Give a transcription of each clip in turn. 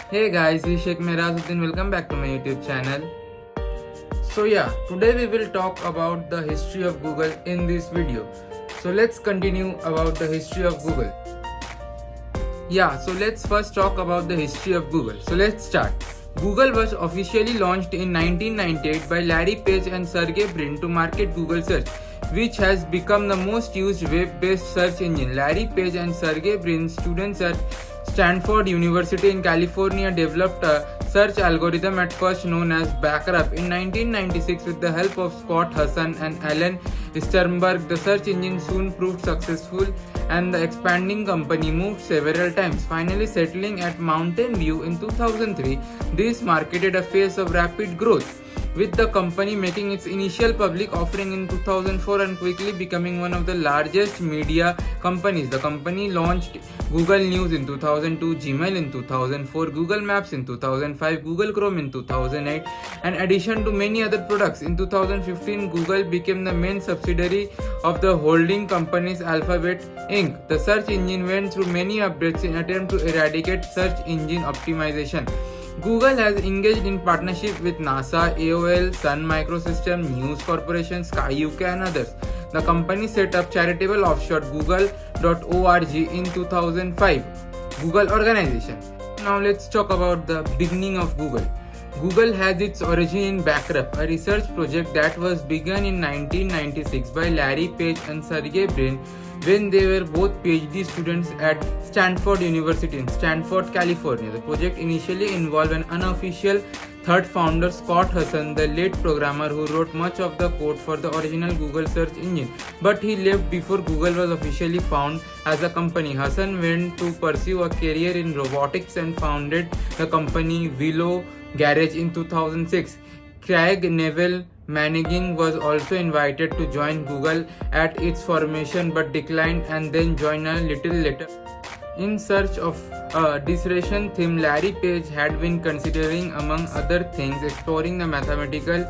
Hey guys, this is Sheikh Merazuddin. Welcome back to my YouTube channel. So yeah, today we will talk about the history of Google in this video. So let's continue about the history of Google. So let's first talk about the history of Google. So let's start. Google was officially launched in 1998 by Larry Page and Sergey Brin to market Google Search, which has become the most used web-based search engine. Larry Page and Sergey Brin, students at Stanford University in California, developed a search algorithm at first known as Backup. In 1996, with the help of Scott Hassan and Alan Sternberg, the search engine soon proved successful and the expanding company moved several times, finally settling at Mountain View in 2003. This marked a phase of rapid growth, with the company making its initial public offering in 2004 and quickly becoming one of the largest media companies. The company launched Google News in 2002, Gmail in 2004, Google Maps in 2005, Google Chrome in 2008, and addition to many other products. In 2015, Google became the main subsidiary of the holding company's Alphabet Inc. The search engine went through many updates in attempt to eradicate search engine optimization. Google has engaged in partnership with NASA, AOL, Sun Microsystems, News Corporation, Sky UK and others. The company set up charitable offshoot Google.org in 2005. Google organization. Now let's talk about the beginning of Google. Google has its origin in Backup, a research project that was begun in 1996 by Larry Page and Sergey Brin when they were both PhD students at Stanford University in Stanford, California. The project initially involved an unofficial third founder, Scott Hassan, the late programmer who wrote much of the code for the original Google search engine, but he left before Google was officially founded as a company. Hassan went to pursue a career in robotics and founded the company Willow Garage in 2006. Craig Neville Manning was also invited to join Google at its formation but declined and then joined a little later. In search of a dissertation theme, Larry Page had been considering, among other things, exploring the mathematical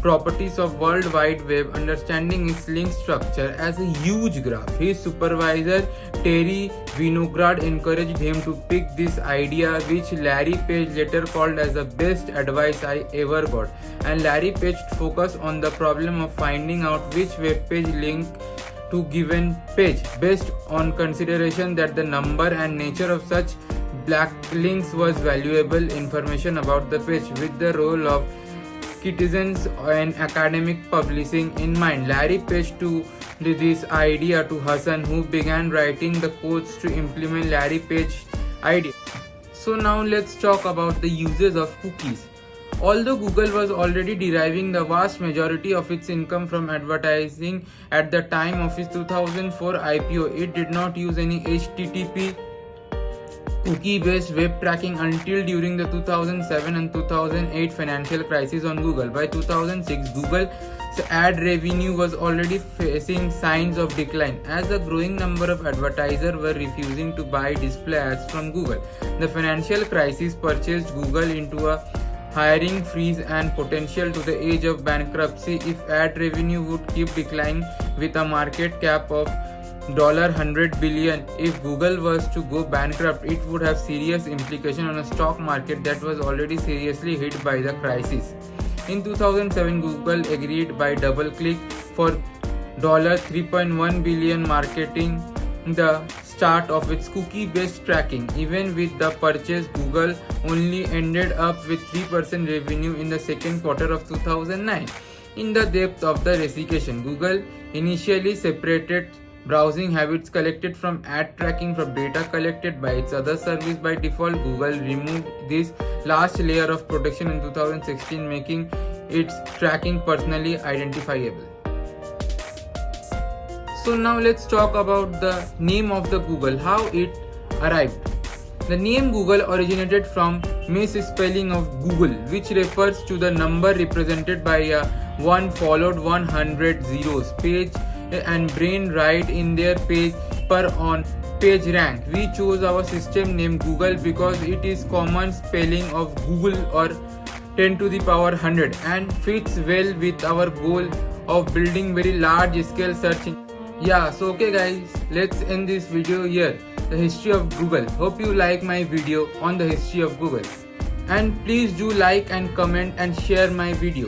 properties of World Wide Web, understanding its link structure as a huge graph. His supervisor Terry Winograd encouraged him to pick this idea, which Larry Page later called as the best advice I ever got. And Larry Page focused on the problem of finding out which web page link to given page based on consideration that the number and nature of such backlinks was valuable information about the page, with the role of citizens and academic publishing in mind. Larry Page to this idea to Hassan, who began writing the codes to implement Larry Page's idea. So now let's talk about the uses of cookies. Although Google was already deriving the vast majority of its income from advertising at the time of its 2004 IPO, it did not use any HTTP cookie-based web tracking until during the 2007 and 2008 financial crisis on Google. By 2006, Google's ad revenue was already facing signs of decline as a growing number of advertisers were refusing to buy display ads from Google. The financial crisis purchased Google into a hiring freeze and potential to the edge of bankruptcy if ad revenue would keep declining, with a market cap of $100 billion. If Google was to go bankrupt, it would have serious implications on a stock market that was already seriously hit by the crisis. In 2007, Google agreed by DoubleClick for $3.1 billion, marketing the start of its cookie-based tracking. Even with the purchase, Google only ended up with 3% revenue in the second quarter of 2009. In the depth of the recession, Google initially separated browsing habits collected from ad tracking from data collected by its other service. By default, Google removed this last layer of protection in 2016, making its tracking personally identifiable. So now let's talk about the name of the Google, how it arrived. The name Google originated from misspelling of Google, which refers to the number represented by a 1 followed 100 zeros. Page and Brain write in their paper on PageRank. We chose our system name Google because it is common spelling of Google or 10 to the power 100 and fits well with our goal of building very large scale search engine. So okay guys, let's end this video here. the history of Google. Hope you like my video on the history of Google. And please do like and comment and share my video.